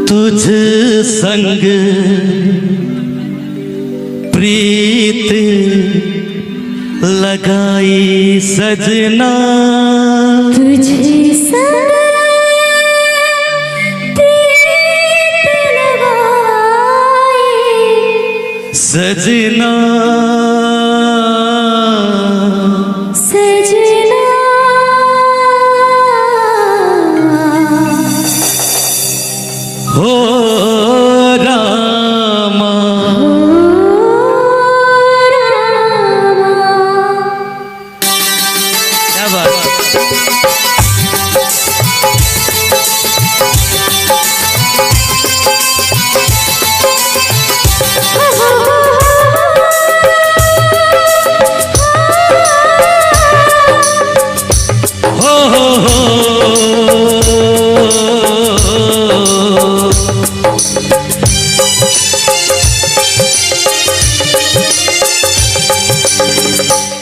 तुझ संग प्रीत लगाई सजना, तुझ संग प्रीत लगाई सजना, सजना हो रामा। क्या बात।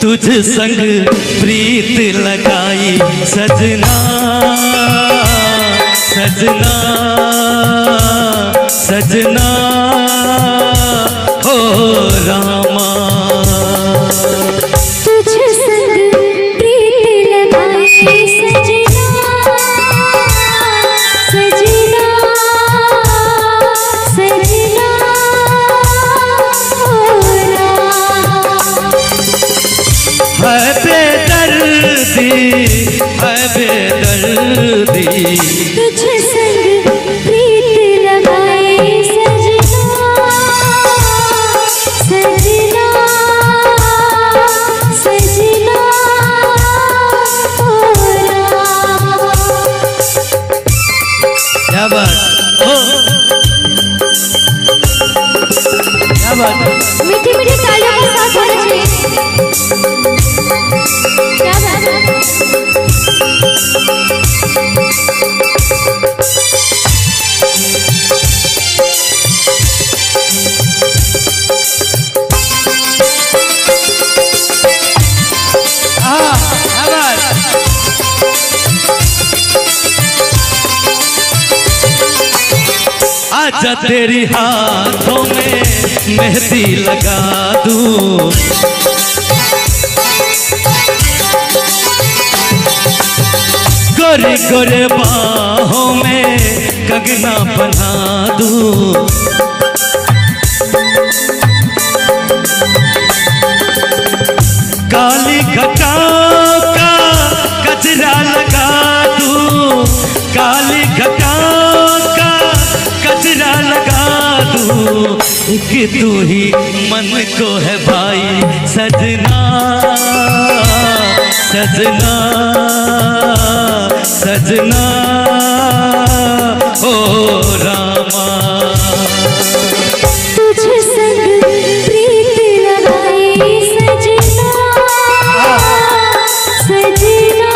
तुझ संग प्रीत लगाई सजना, सजना, सजना हो रामा। तुझ संग प्रीत लगाई सजना, सजना, सजना है बेदर्दी, है बेदर्दी। तुझ संग प्रीत लगाई सजना, सजना, सजना क्या बात हो, क्या बात। मीठी मीठी तालियों के साथ होना चाहिए। क्या बात है। आजा तेरी हाथों में मेहंदी लगा दूं, गोरे गोरे बाहों में कंगना बना दूं, काली घटाओं का गजरा लगा दूं, काली घटाओं का गजरा लगा दूं कि तू ही मन को है भाई सजना, सजना, सजना ओ रामा। तुझ संग प्रीत लगाई सजना, सजना,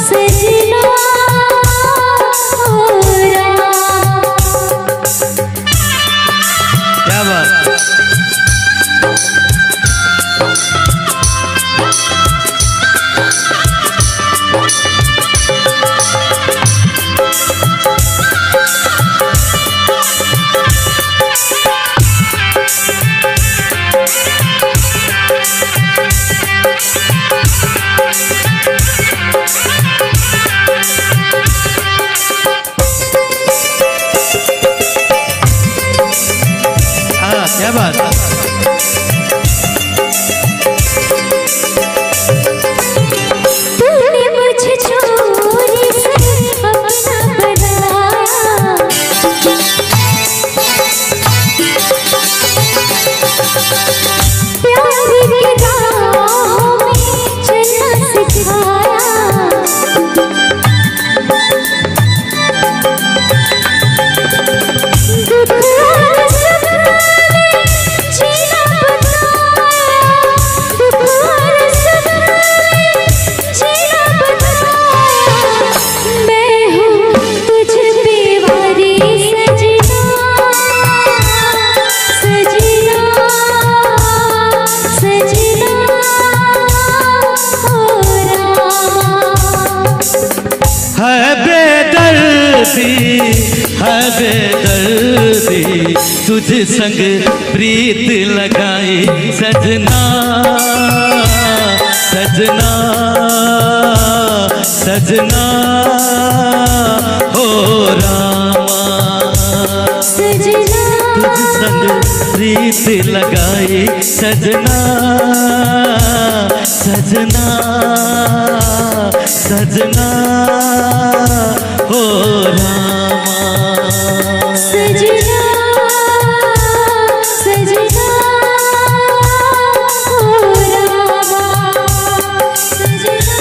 सजना क्या बात। क्या बात। तूने मुझे छोरी से अपना बनाया, प्यार की राहों में चलना सिखाया, दुख और सपने जीना बताया, दुख और सपने जीना बताया, मैं हूँ तुझ पे वारी सजना, सजना, सजना हो रामा। है बेदर्दी, बेदर्दी तुझ संग प्रीत लगाई सजना सजना सजना हो रामा सजना तुझ संग प्रीत लगाई सजना सजना सजना हो रामा सजना सजना हो रामा सजना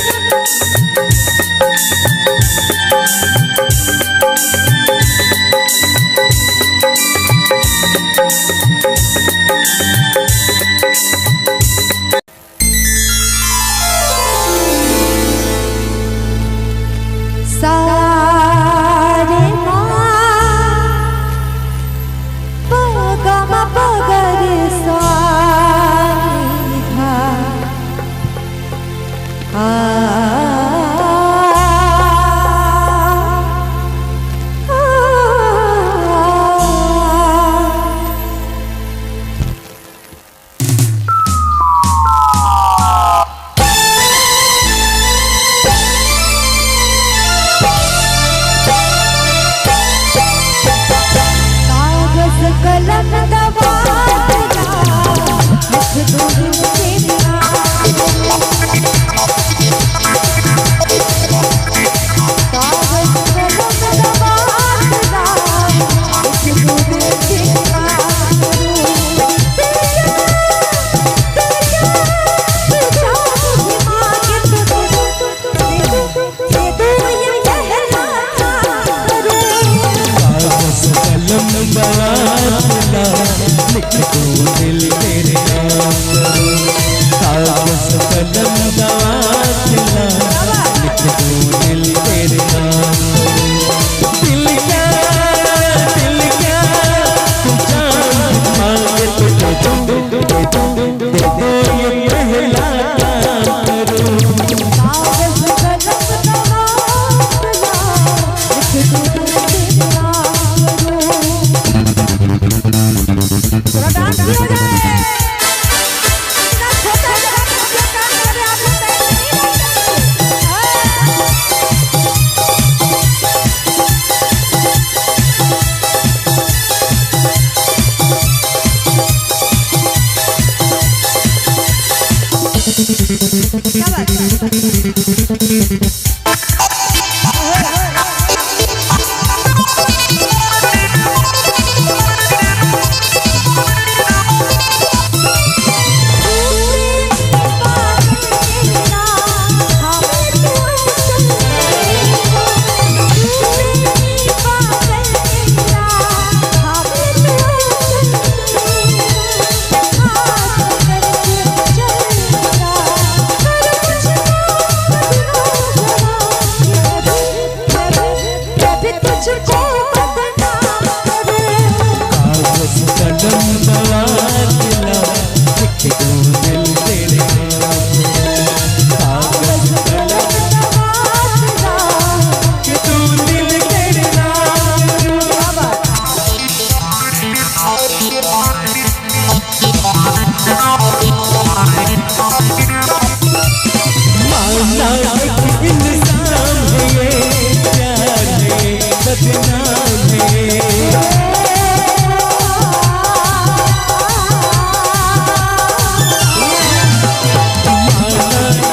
सारे पगम पगर सानिधा कागज कलम दबाना लिख दूँ तेरा कागज कलम दबाना लिख दूँ तेरा लिख दूँ दिल तेरे नाम करो कागज कलम दवाना लिख दूँ दिल तेरे नाम करो दिल क्या तू जान मांगे तो दे दो ये पहला काम करो कागज कलम दबाना लिख दूँ तेरा थोड़ा डांस किया जाए इतना छोटा जगह में क्या काम कर रहे आप लोग नहीं क्या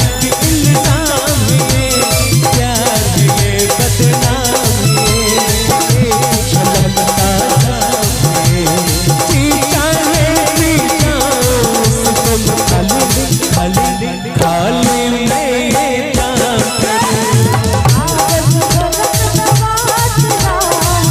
बात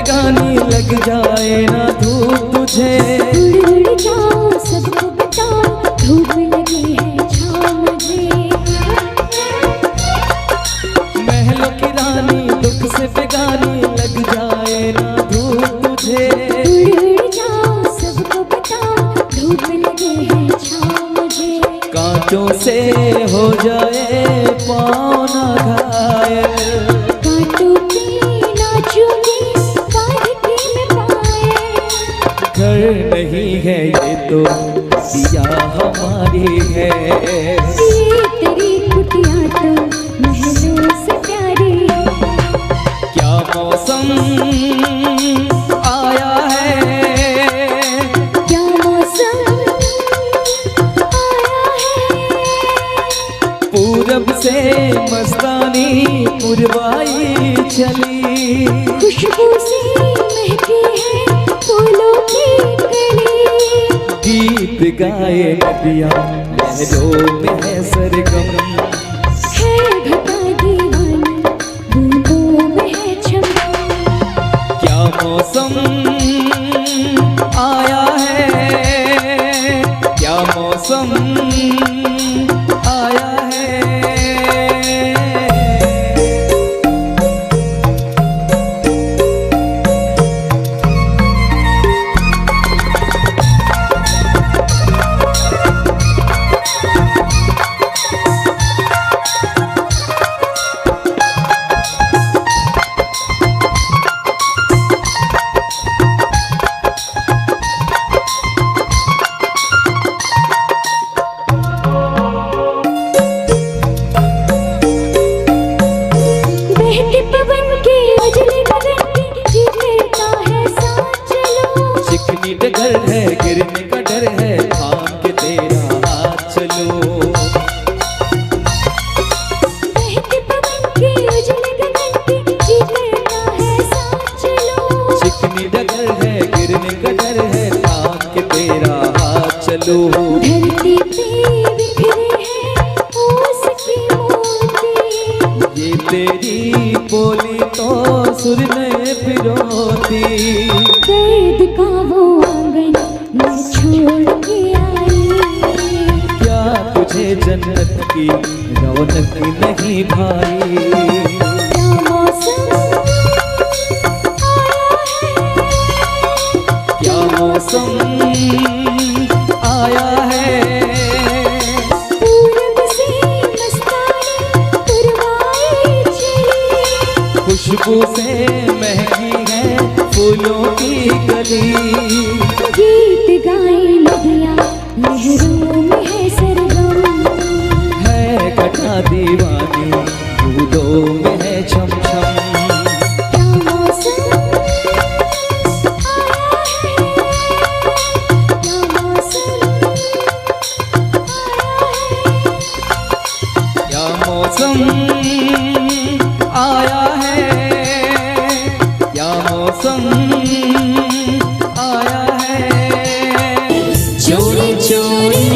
बेगानी लग जाए ना धूप तुझे। उड़ जाओ सबको बताओ धूप लगी है छाँव मुझे। महलों की रानी दुख से बेगानी लग जाए ना धूप तुझे। उड़ जाओ सबको बताओ धूप लगी है छाँव मुझे। कांटों से हो जाए पाँव ना घायल, कांटों पे नाचूंगी काढ़ के मैं पायल। घर नहीं है ये तो दिया हमारी है। ये तेरी कुटिया तो महलों से प्यारी। क्या मौसम आया है, क्या मौसम आया है। पूरब से मस्तानी पुरवाई चली। खुशबू से महकी है फूलों की कली। गीत गाए नदिया लहरों में है सरगम। है घटा दीवानी बूंदों में है छम। क्या मौसम आया है, क्या मौसम आया है। बहते पवन के उजले गगन के जीता है साथ चलो। चिकनी डगर है गिरने का डर है, थाम के तेरा हाथ चलो। बहते पवन के उजले गगन के जीता है साथ चलो। चिकनी डगर है गिरने का डर है, थाम के तेरा हाथ चलो। धरती पे बिखरे हैं ओस के मोती। ये तेरी बोली तो सुर में पिरोती। दर्द का वो आंगन मैं छोड़ के आई। क्या तुझे जन्नत की रौनक नहीं भाई। क्या मौसम आया है। क्या मौसम आया है, पूरब से मस्तानी पुरवाई चली। खुशबू से महकी है फूलों की गली। गीत गाए नदियाँ लहरों में है सरगम। है घटा दीवानी बूंदों में है छम छम। क्या मौसम आया है। क्या मौसम आया है। क्या मौसम आया है। चोरी चोरी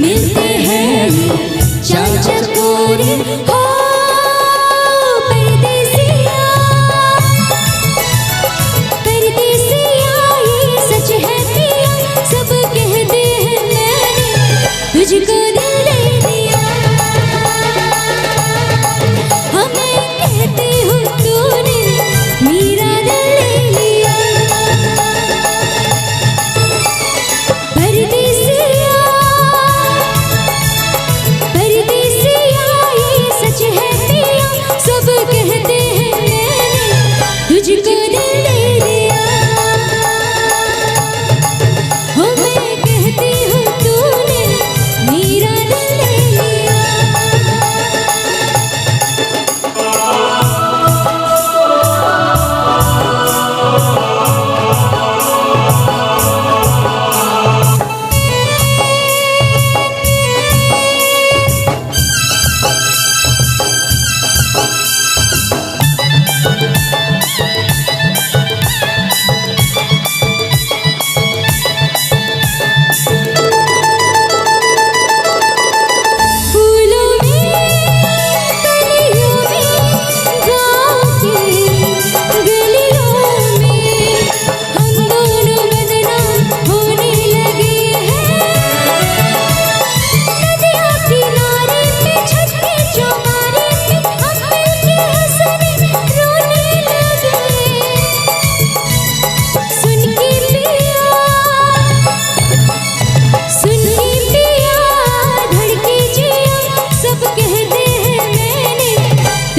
मिलते हैं चार चकोरे हो परदेसिया। परदेसिया ये सच है पिया सब कहते हैं मैंने तुझको दिल दे दिया। हमें कहते हो तूने मेरा दिल ले लिया। परदेसिया परदेसिया ये सच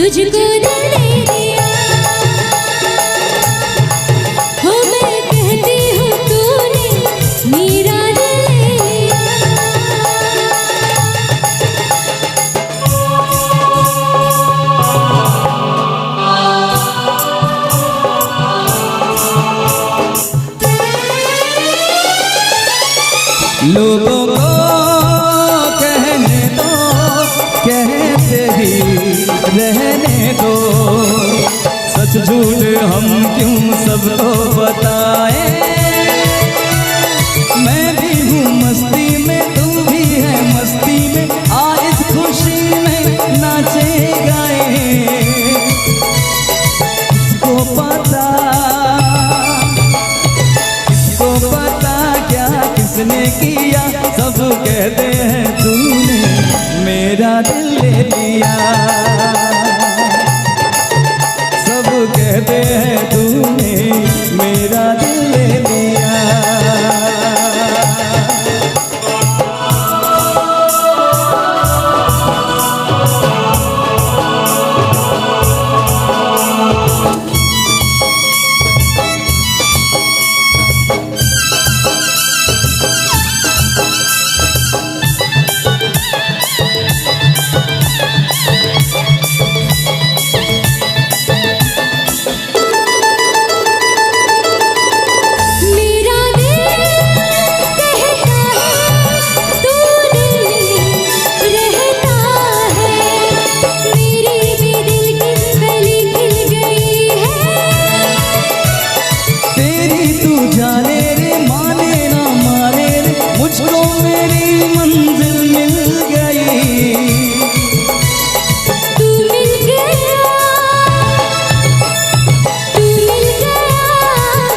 तुझको दिल दे दिया। हो मैं कहती हूँ तूने मेरा दिल ले लिया। लोगों को कहने दो, कहते ही रहने दो, सच झूठ हम क्यों सबको बताए। मैं भी हूँ मस्ती में, तू भी है मस्ती में, आ इस खुशी में नाचे गाए। किसको पता, किसको पता क्या किसने किया, सब कहते हैं तूने मेरा दिल ले लिया। सब कहते हैं तूने मेरा दिल ले लिया। मेरा दिल कहता है तू दिल में रहता है। मेरी भी दिल की कली खिल गई है। तेरी तू जाने रे, माने ना माने रे, मुझको मेरी मंजिल मिल गई। तू मिल गया, तू मिल गया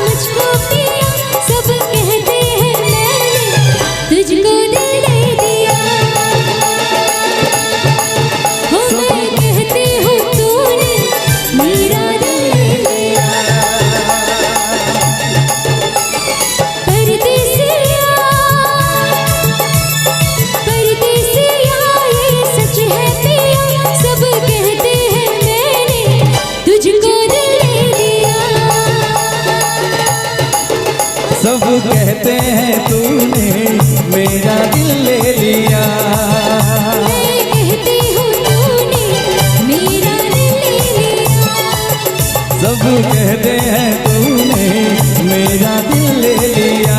मुझको पिया। सब कहते हैं मैंने तुझको दिल दे दिया। हो मैं कहती हूँ तूने मेरा दिल ले लिया। परदेसिया, परदेसिया ये सच है पिया। सब कहते हैं मैंने तुझको दिल ले दिया। सब कहते हैं तूने मेरा दिल ले लिया। मैं कहती हूँ तूने मेरा दिल ले लिया। सब कहते हैं तूने मेरा दिल ले लिया।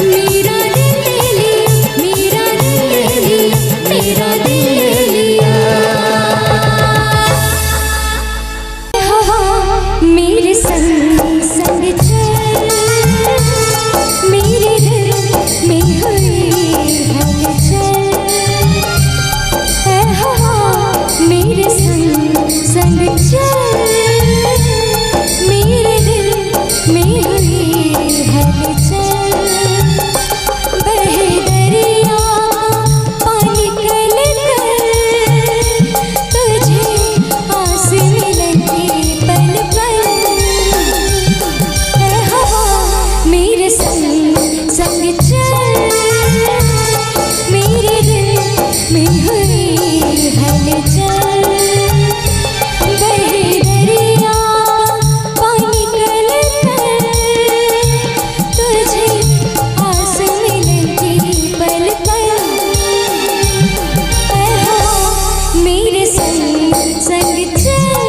मेरा दिल ले लिया, मेरा दिल ले लिया, मेरा दिल ले लिया। हवा मेरे संग संग चल, मेरे दिल में हुई हलचल। है हवा मेरे संग संग चल, मेरे दिल में हुई हलचल। बहे दरिया पानी कल कर, तुझे आस मिलती पल पल। है हवा मेरे संग संग चल, मेरे दिल में हुई हलचल। बहे दरिया पानी कल कर, तुझे आस मिलती पल पल। है हवा मेरे संग संग चल,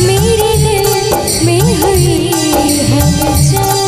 मेरे दिल में हुई हलचल।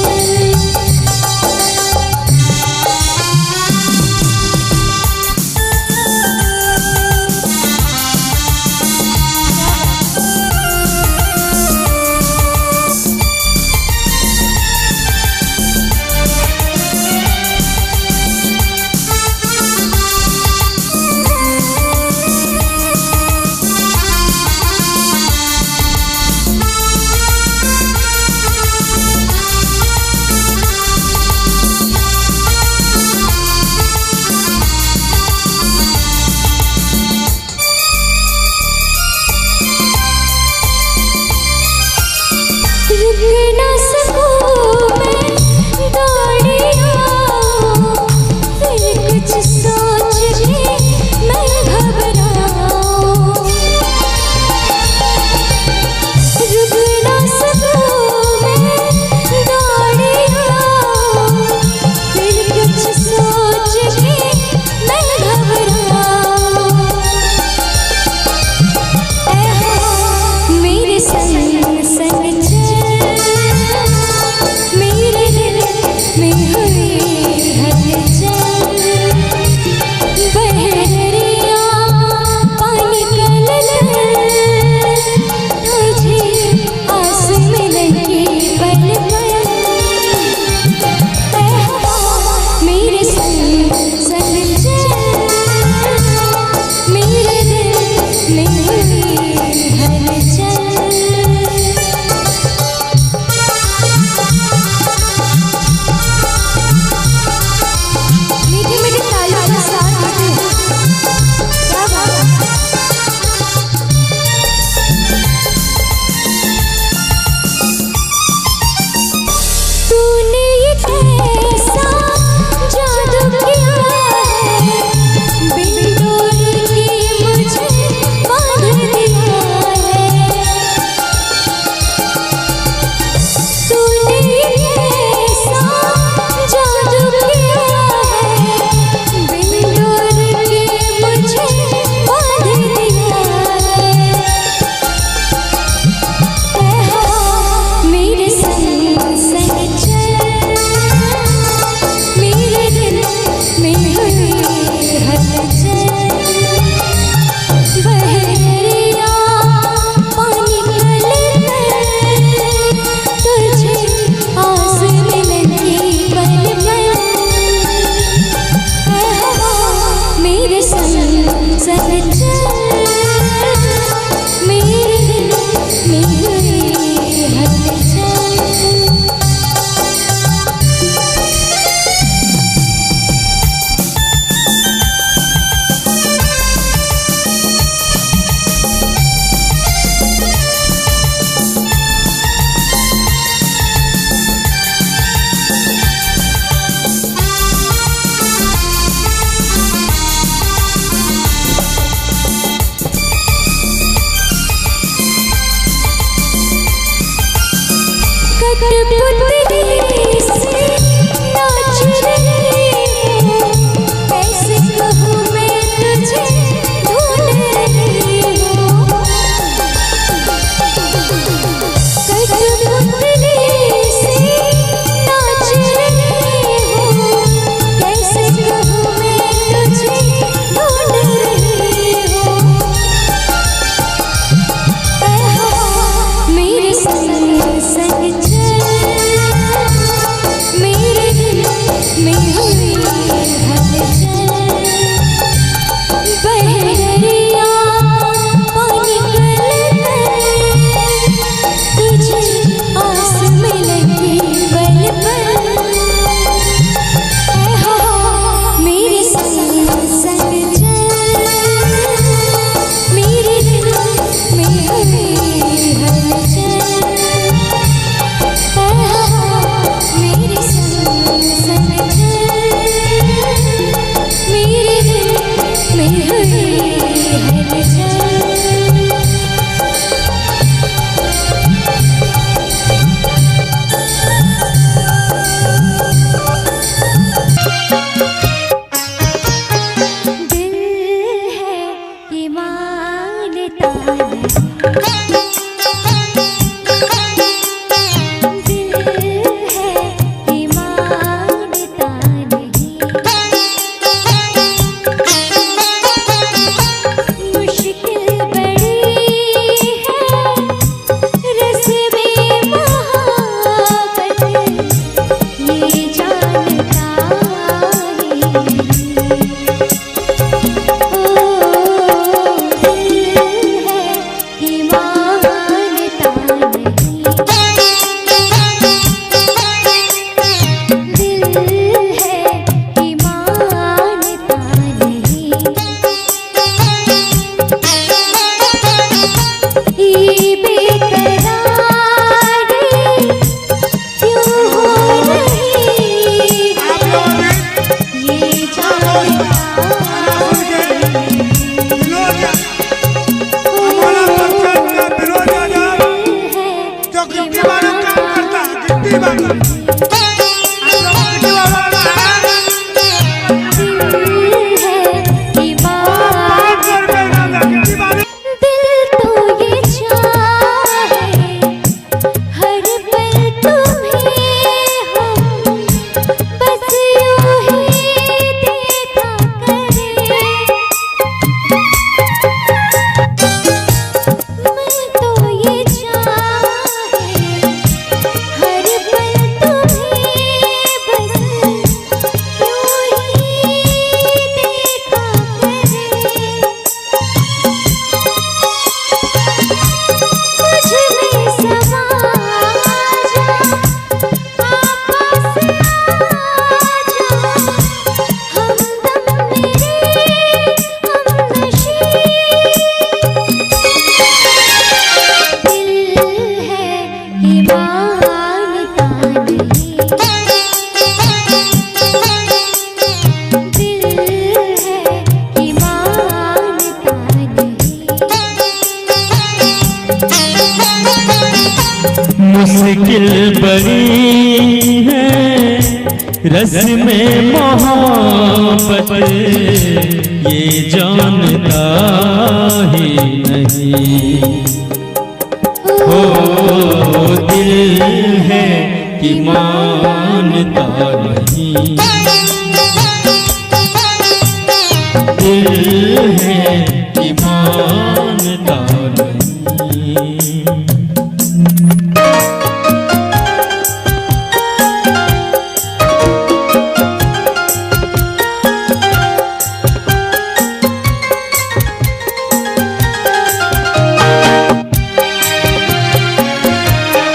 मुश्किल बड़ी है रस में मोहब्बत, ये जानता ही नहीं। हो दिल है कि मानता नहीं। दिल है कि मानता नहीं।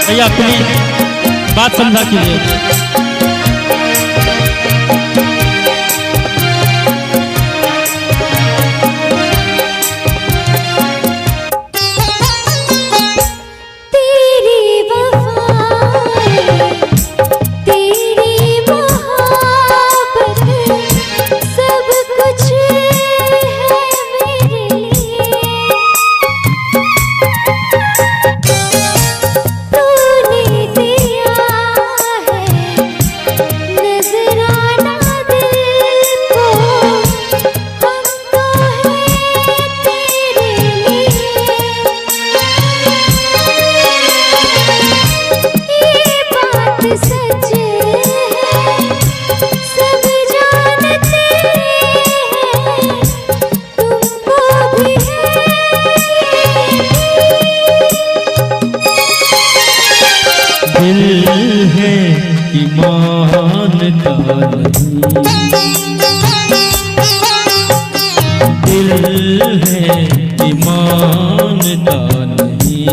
भैया अपनी बात समझा कीजिए। दिल है कि मानता नहीं। दिल है कि मानता नहीं।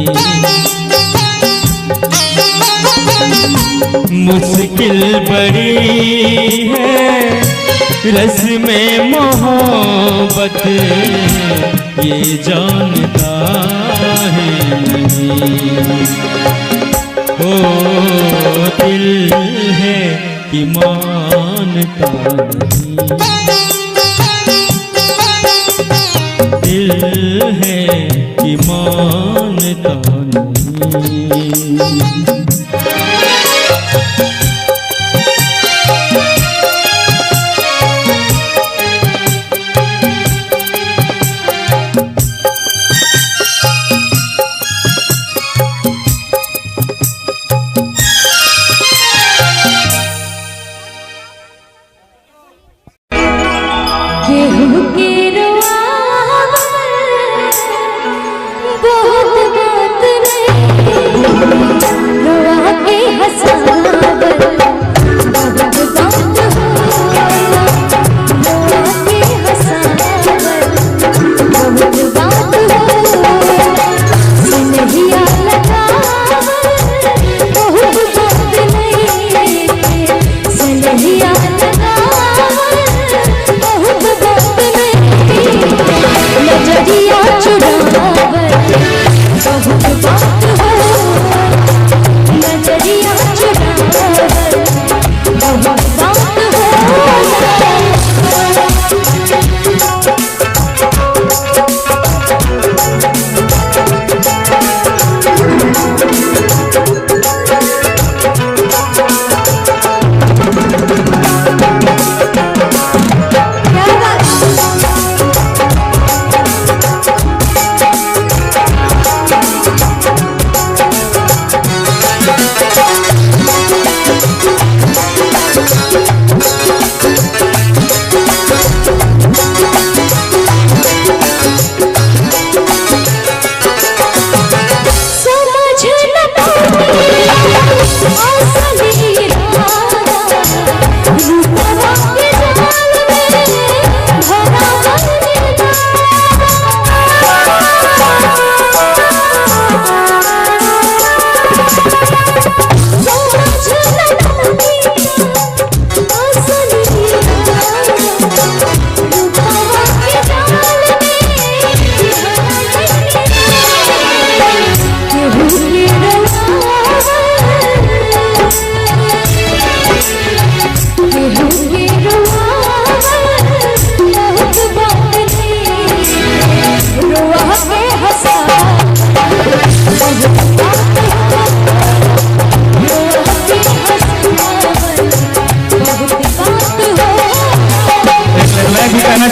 मुश्किल बड़ी है रस में मोहब्बत, ये जानता है नहीं। ओ दिल है कि मानता नहीं। दिल है कि मानता नहीं। केहू के रोआवल बहुत बात नहीं, रोआ के हंसावल बहुत बात होला, रोआ के हंसावल बहुत बात होला, सिनहिया लगावल बहुत बात नहीं, सिनहिया नजरिया चुरावल बहुत बात हो, नजरिया चुरावल बहुत बात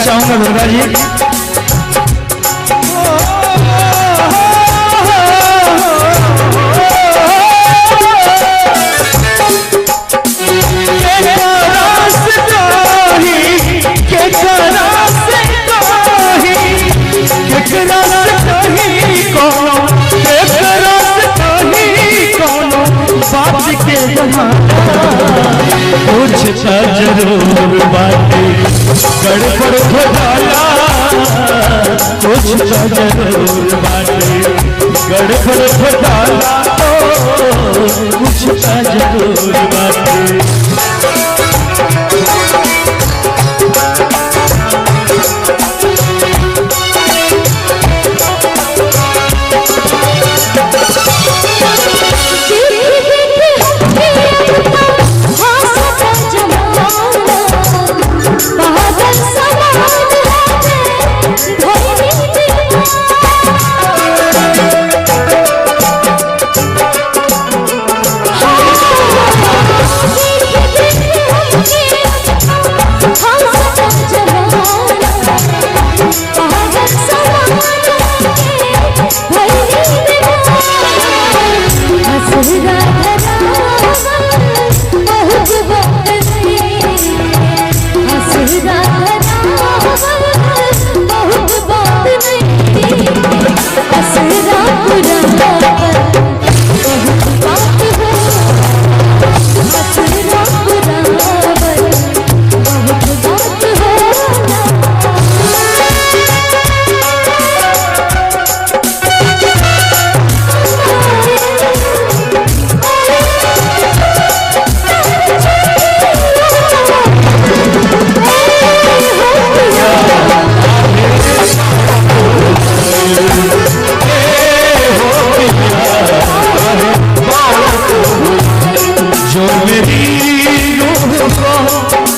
चाहूंगा दुर्गा जी। कुछ का जरूर बाटे गड़बड़ घोटाला, कुछ का जरूर बाटे गड़बड़ घोटाला, कुछ का जरूर बाटे।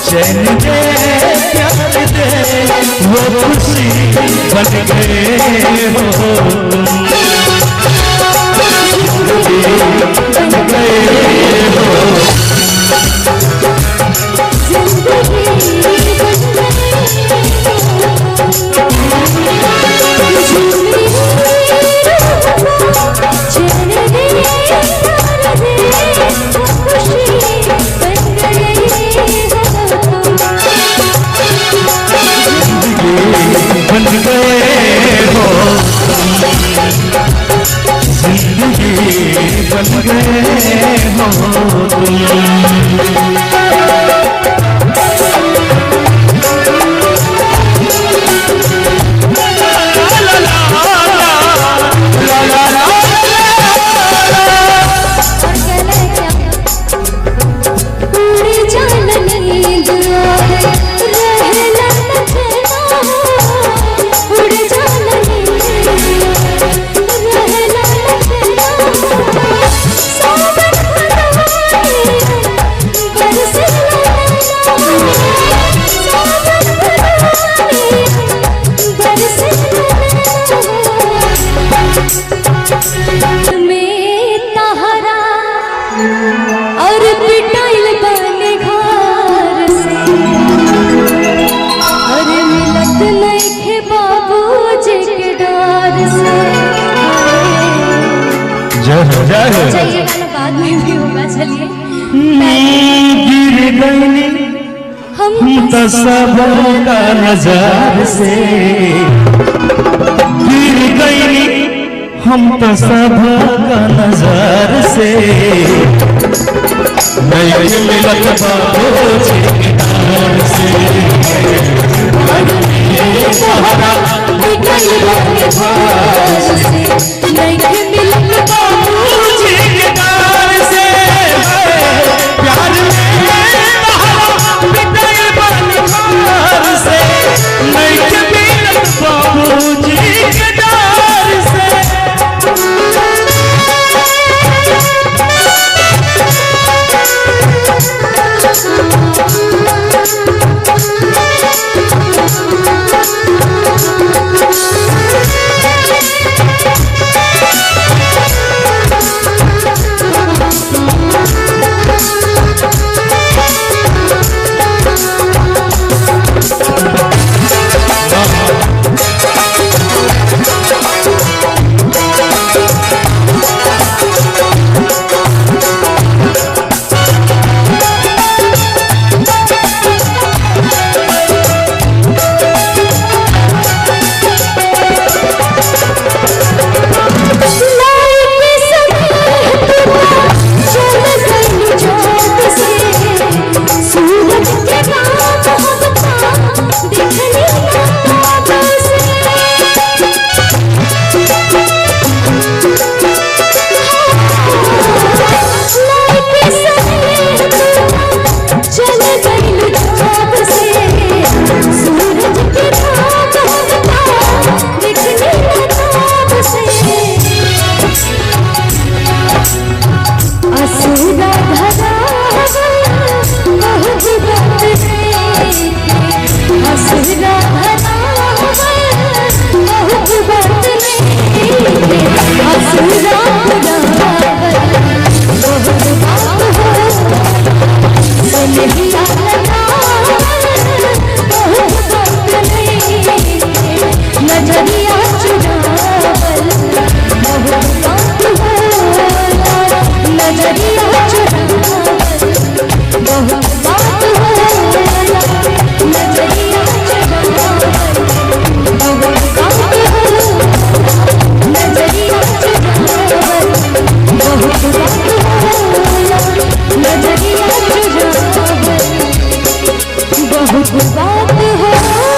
चैन दे प्यार दे वो खुशी बन गए हो, बन गए हो। बन गए हो जिंदगी, बन गए हो तुम। और पिटाइल बने घर से, और मिलत नइखे बाबूजी के डर से। अच्छा ये गाना बाद में भी होगा, चलिए। गिर गई हम तो सबका नजर से, गिर गई हम तो सबका नजर से, नहीं मिलत बाबूजी के डर से। सहारा निकल गए घर से, नहीं मिलत बाबूजी के डर से, प्यार में सहारा निकल गए घर से, नहीं मिलत बाबूजी के डर से। बहुत बात हो